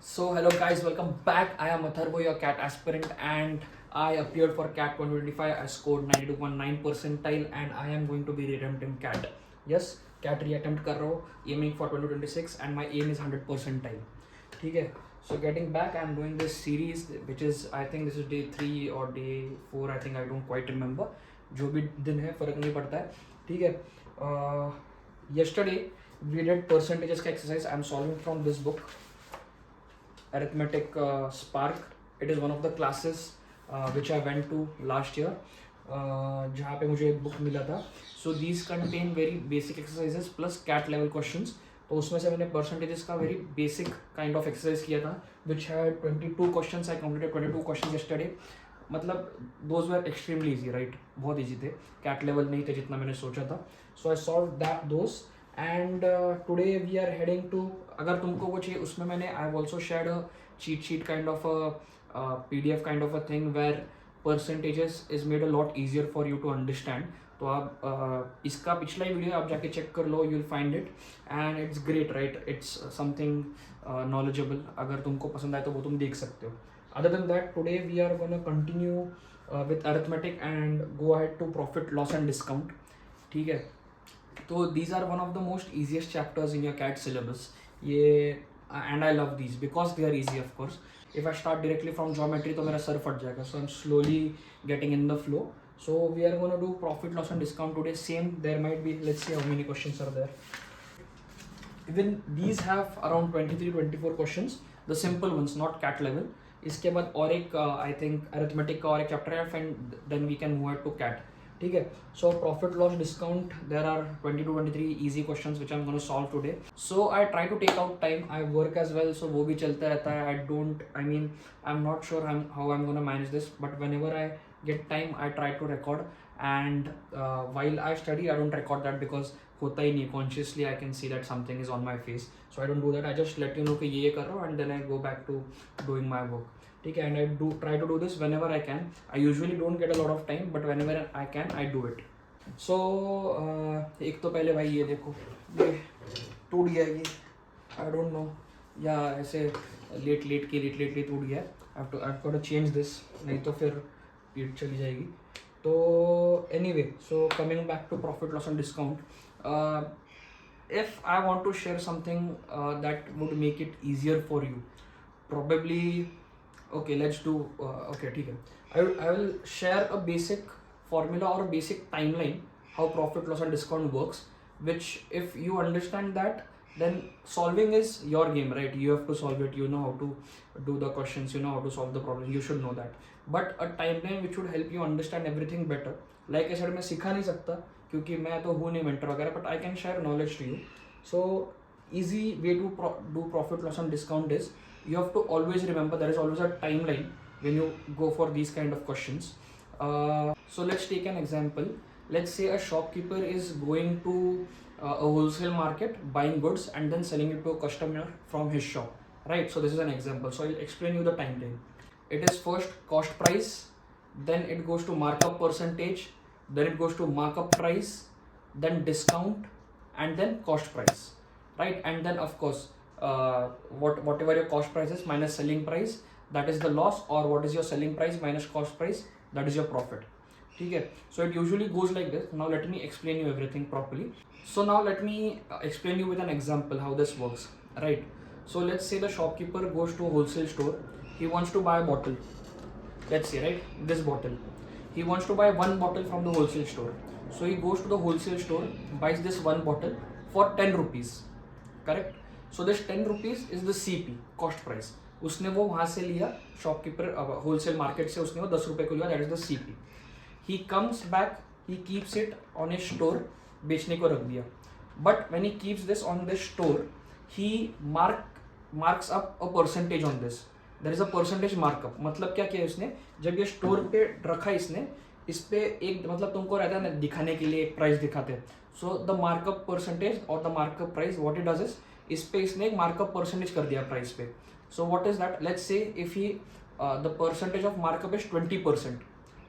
So hello guys, welcome back. I am Atharvo, your CAT aspirant, and I appeared for CAT 2025. I scored 92.9 percentile, and I am going to be re-attempting CAT. Yes, CAT re-attempt कर रहा हूँ, aiming for 2026, and my aim is 100 percentile. ठीक है. So getting back, I'm doing this series, which is I think this is day 3 or day 4. I think I don't quite remember. जो भी दिन है फर्क नहीं पड़ता है. ठीक है. Yesterday we did percentages का exercise. I'm solving from this book. Arithmetic Spark. It is one of the classes which I went to last year, जहाँ पे मुझे एक बुक मिला था. So these contain very basic exercises plus CAT level questions. तो उसमें से मैंने percentages का very basic kind of exercise किया था, which had 22 questions. I completed 22 questions yesterday. मतलब those were extremely easy, right? बहुत easy थे. CAT level नहीं थे जितना मैंने सोचा था. So I solved those. And today we are heading to, अगर तुमको वो चाहिए उसमें मैंने I have also shared a cheat sheet kind of a PDF kind of a thing where percentages is made a lot easier for you to understand. तो आप इसका पिछला ही वीडियो आप जाके चेक कर लो, you'll find it and it's great, right? It's something knowledgeable. अगर तुमको पसंद आए तो वो तुम देख सकते हो. Other than that, today we are gonna continue with arithmetic and go ahead to profit loss and discount. ठीक है. तो these are one of the most easiest chapters in your CAT syllabus. ये and I love these because they are easy, of course. If I start directly from geometry तो मेरा sir फट जाएगा. So I'm slowly getting in the flow. So we are going to do profit loss and discount today. Same, there might be, let's see how many questions are there. Even these have around 23-24 questions. The simple ones, not CAT level. इसके बाद और एक I think arithmetic का और एक chapter है, and then we can move it to CAT. ठीक है. So profit loss discount, there are 20-23 easy questions which I'm going to solve today. So I try to take out time. I work as well, so वो भी चलता रहता है. I'm not sure how I'm going to manage this, but whenever I get time I try to record. And while I study I don't record that because होता ही नहीं. Consciously I can see that something is on my face, so I don't do that. I just let you know कि ये कर रहा हूँ and then I go back to doing my work. ठीक है. And I do try to do this whenever I can. I usually don't get a lot of time, but whenever I can I do it. So एक तो पहले भाई ये देखो, ये टूट गया ये. I don't know, या ऐसे लेट के टूट गया. I've got to change this, नहीं तो फिर पीठ चली जाएगी. तो anyway, so coming back to profit loss and discount, if I want to share something that would make it easier for you, probably, okay, let's do okay, ठीक है. I will share a basic formula or a basic timeline how profit loss and discount works, which if you understand that, then solving is your game, right? You have to solve it, you know how to do the questions, you know how to solve the problem, you should know that. But a timeline which would help you understand everything better, like I said, मैं सिखा नहीं सकता क्योंकि मैं तो हूँ नहीं mentor वगैरह, but I can share knowledge to you. So easy way to do profit loss and discount is, you have to always remember there is always a timeline when you go for these kind of questions. So let's take an example. Let's say a shopkeeper is going to a wholesale market, buying goods and then selling it to a customer from his shop, right? So this is an example. So I'll explain you the timeline. It is first cost price, then it goes to markup percentage, then it goes to markup price, then discount, and then cost price, right? And then of course whatever your cost price is minus selling price, that is the loss, or what is your selling price minus cost price, that is your profit. Okay, so it usually goes like this. Now let me explain you everything properly. So now let me explain you with an example how this works, right? So let's say the shopkeeper goes to a wholesale store. He wants to buy a bottle. Let's say, right, this bottle. He wants to buy one bottle from the wholesale store. So he goes to the wholesale store, buys this one bottle for 10 rupees, correct? So this 10 rupees is the CP, cost price. उसने वो वहाँ से लिया, shopkeeper wholesale market से उसने वो 10 रुपये को लिया, that is the CP. He comes back, he keeps it on his store, बेचने को रख दिया. But when he keeps this on this store, he marks up a percentage on this. There is a percentage markup. मतलब क्या किया उसने, जब ये स्टोर पे रखा इसने, इस पे एक मतलब तुमको रहता है ना दिखाने के लिए एक प्राइस दिखाते हैं. सो द मार्कअप परसेंटेज और the markup price, what it does is, इस पे इसने एक मार्कअप परसेंटेज कर दिया प्राइस पे. So what is that, let's say if he the percentage of markup is 20%,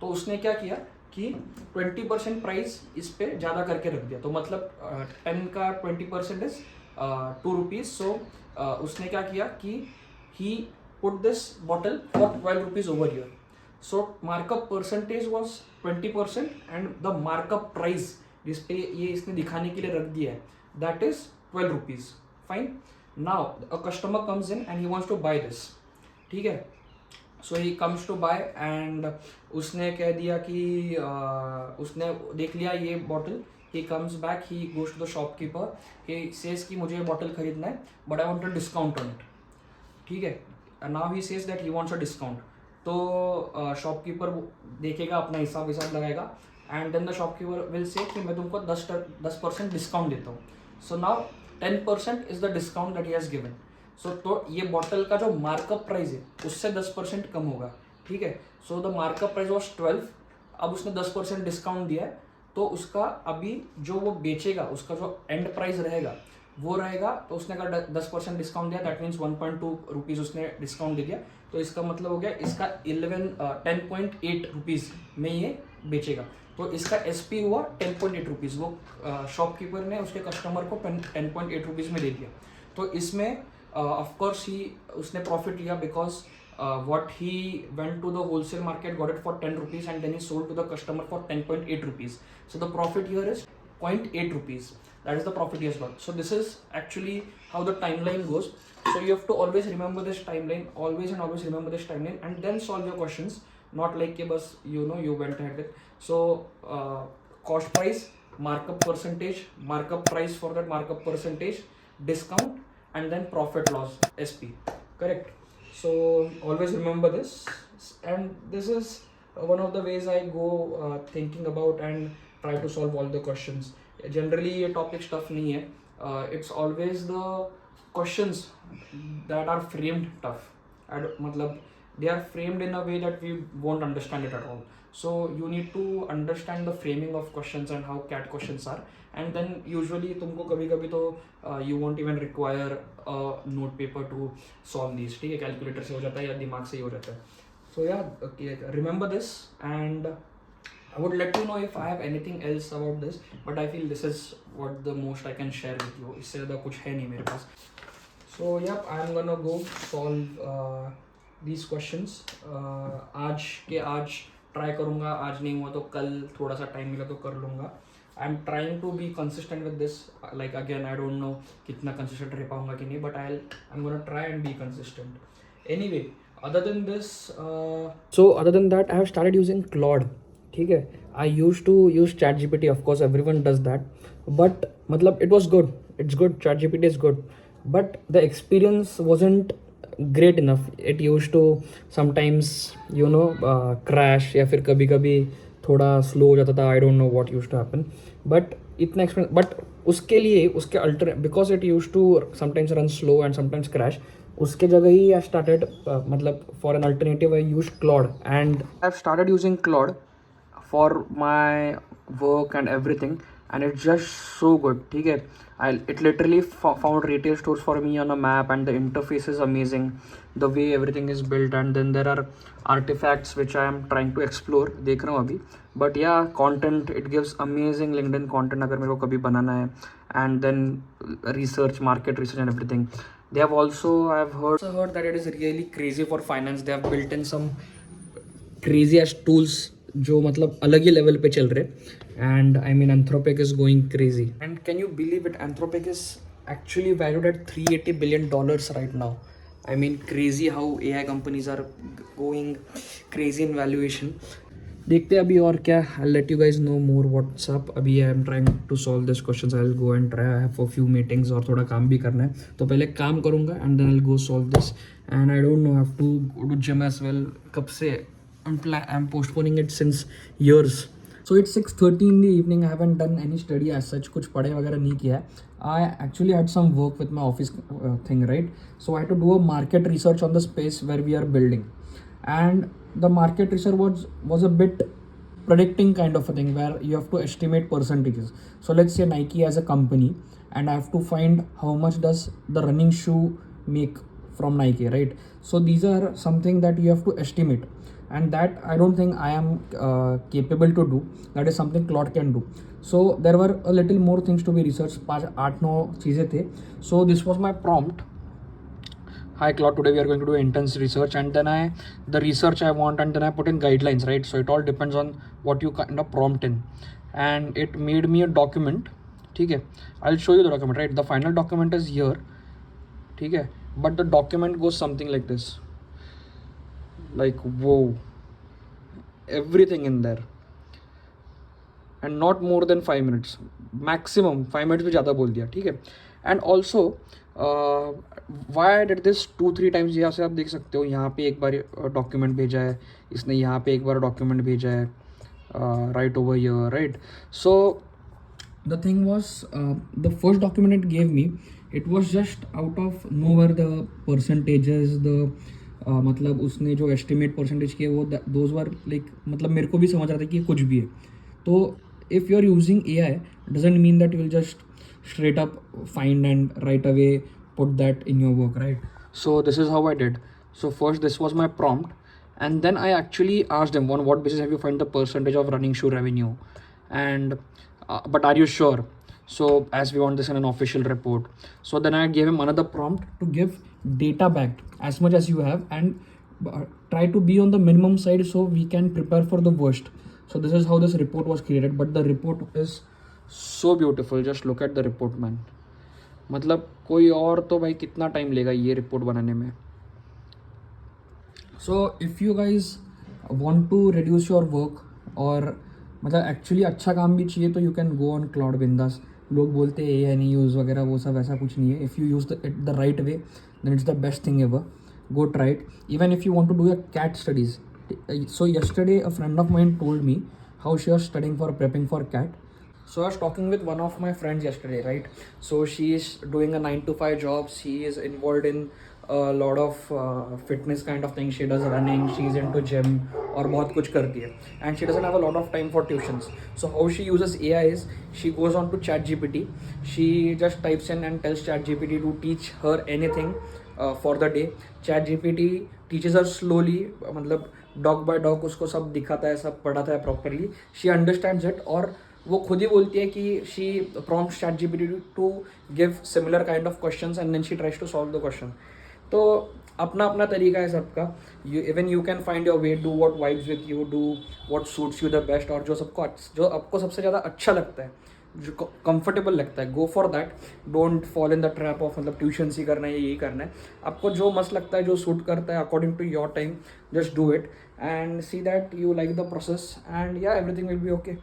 तो उसने क्या किया कि 20% प्राइस इस पे ज़्यादा करके रख दिया. तो मतलब 10 का 20% इज 2 रुपीज़. सो उसने क्या किया कि he put this bottle for 12 rupees over here. So markup percentage was 20% and the markup price जिस पे ये इसने दिखाने के लिए रख दिया है that is 12 rupees. Fine. Now a customer comes in and he wants to buy this. ठीक है. So he comes to buy and उसने कह दिया कि उसने देख लिया ये bottle. He comes back, he goes to the shopkeeper, he says कि मुझे ये बॉटल खरीदना है but I want a discount on it. ठीक है. And now he says that he wants a discount. तो शॉपकीपर देखेगा, अपना हिसाब लगाएगा and then the shopkeeper will say कि मैं तुमको 10% डिस्काउंट देता हूँ. So now 10% is the discount that he has given. So तो ये बॉटल का जो मार्कअप प्राइस है उससे 10% कम होगा. ठीक है. So the markup price was 12. अब उसने 10% डिस्काउंट दिया है तो उसका अभी जो वो बेचेगा उसका जो एंड प्राइस रहेगा वो रहेगा. तो उसने अगर 10% डिस्काउंट दिया दैट मीन्स 1.2 रुपीज़ उसने डिस्काउंट दे दिया. तो इसका मतलब हो गया इसका 10.8 रुपीज़ में ये बेचेगा. तो इसका SP हुआ 10.8 रुपीज़. वो शॉपकीपर ने उसके कस्टमर को 10.8 रुपीज़ में दे दिया. तो इसमें ऑफकोर्स उसने प्रॉफिट लिया because what he went to the wholesale market, got it for 10 rupees and then he sold to the customer for 10.8 rupees. So the profit here is 0.8 rupees. That is the profit he has got. So this is actually how the timeline goes. So you have to always remember this timeline, always and always remember this timeline and then solve your questions. Not like ke bas you went ahead with. So cost price, markup percentage, markup price for that markup percentage, discount and then profit loss SP. Correct. So always remember this, and this is one of the ways I go thinking about and try to solve all the questions. Generally ये topic stuff नहीं है. It's always the questions that are framed tough. मतलब they are framed in a way that we won't understand it at all. So you need to understand the framing of questions and how CAT questions are. And then usually तुमको कभी तो you won't even require a note paper to solve these. ठीक है, calculator से हो जाता है या दिमाग से ही हो जाता है. So yeah, remember this and I would let you know if I have anything else about this, but I feel this is what the most I can share with you. इससे ज़्यादा कुछ है नहीं मेरे पास. So yeah, I'm gonna go solve these questions. आज try करूँगा, आज नहीं हुआ तो कल थोड़ा सा टाइम मिला तो कर लूँगा. I am trying to be consistent with this. Like again I don't know कितना कंसिस्टेंट रह पाऊँगा कि नहीं, but I am gonna try and be consistent. Anyway, other than that I have started using Claude. ठीक है. I used to use ChatGPT, of course everyone does that, but मतलब it was good. It's good. ChatGPT is good, but the experience wasn't great enough. It used to sometimes crash या फिर कभी थोड़ा slow हो जाता था. I don't know what used to happen, but इतना experience. But उसके लिए उसके alter because it use to sometimes run slow and sometimes crash, उसके जगह ही आई स्टार्टेड मतलब for an alternative I use Claude and I have started using Claude for my work and everything and it's just so good. ठीक है. It literally found retail stores for me on a map and the interface is amazing, the way everything is built, and then there are artifacts which I am trying to explore. देख रहा हूँ अभी. But yeah, content, it gives amazing LinkedIn content अगर मेरे को कभी बनाना है, and then research, market research and everything. They have also, I have heard that it is really crazy for finance. They have built in some crazy as tools जो मतलब अलग ही level पे चल रहे. And I mean Anthropic is going crazy. And can you believe it? Anthropic is actually valued at $380 billion right now. I mean crazy how AI companies are going crazy in valuation. देखते हैं अभी और क्या. I'll let you guys know more what's up. अभी I am trying to solve these questions. I'll go and try. I have a few meetings और थोड़ा काम भी करना है, तो पहले काम करूँगा and then I'll go solve this. And I don't know, I have to go to gym as well. कब से I'm postponing it since years. So it's 6:30 in the evening. I haven't done any study as such. कुछ पढ़ाई वगैरह नहीं किया है. I actually had some work with my office thing, right? So I had to do a market research on the space where we are building, and the market research was a bit predicting kind of a thing where you have to estimate percentages. So let's say Nike as a company, and I have to find how much does the running shoe make from Nike, right? So these are something that you have to estimate. And that I don't think I am capable to do. That is something Claude can do. So there were a little more things to be researched. 8-9 चीज़ें थे. So this was my prompt. hi Claude, today we are going to do intense research, and then the research I want, and then I put in guidelines, right? So it all depends on what you kind of prompt in, and it made me a document. Okay, I'll show you the document, right? The final document is here. Okay, but the document goes something like this, like whoa, everything in there, and not more than 5 minutes, maximum 5 minutes भी ज़्यादा बोल दिया, ठीक है. And also why I did this 2-3 times. यहाँ से आप देख सकते हो, यहाँ पे एक बार डॉक्यूमेंट भेजा है इसने, यहाँ पे एक बार डॉक्यूमेंट भेजा है, right over here, right. So the thing was, the first document it gave me, it was just out of nowhere. The percentages, the मतलब उसने जो estimate percentage किए वो those were like, मतलब मेरे को भी समझ रहा था कि ये कुछ भी है. तो if you are using AI, doesn't mean that you will just straight up find and right away put that in your work, right? So this is how I did. So first this was my prompt, and then I actually asked them, on what basis have you find the percentage of running shoe revenue, and but are you sure? So as we want this in an official report, so then I gave him another prompt to give data back as much as you have, and try to be on the minimum side so we can prepare for the worst. So this is how this report was created, but the report is so beautiful. Just look at the report, man. मतलब कोई और तो भाई कितना time लेगा ये report बनाने में. So if you guys want to reduce your work, और मतलब एक्चुअली अच्छा काम भी चाहिए, तो you can go on cloud बिंदास. लोग बोलते हैं AI नहीं यूज़ वगैरह, वो सब ऐसा कुछ नहीं है. If you use the right way, then it's the best thing ever. Go try it. Even if you want to do your cat studies. So yesterday a friend of mine told me how she was studying for prepping for cat. So I was talking with one of my friends yesterday, right? So she is doing a 9 to 5 job. She is involved in a lot of fitness kind of things. She does running, she's into gym, और बहुत कुछ करती है. And she doesn't have a lot of time for tuitions. So how she uses AI is, she goes on to ChatGPT. She just types in and tells ChatGPT to teach her anything for the day. ChatGPT teaches her slowly, मतलब dog bye dog उसको सब दिखाता है, सब पढ़ाता है properly. She understands it, और वो खुद ही बोलती है कि she prompts ChatGPT to give similar kind of questions, and then she tries to solve the question. तो अपना अपना तरीका है सबका. Even you can find your way, do what vibes with you, do what suits you the best, और जो आपको सबसे ज़्यादा अच्छा लगता है, जो कंफर्टेबल लगता है, go for that. Don't fall in the trap of मतलब ट्यूशन ही करना है, यही करना है. आपको जो मस्त लगता है, जो सूट करता है according to your time, just do it and see that you like the process, and या एवरीथिंग विल बी ओके.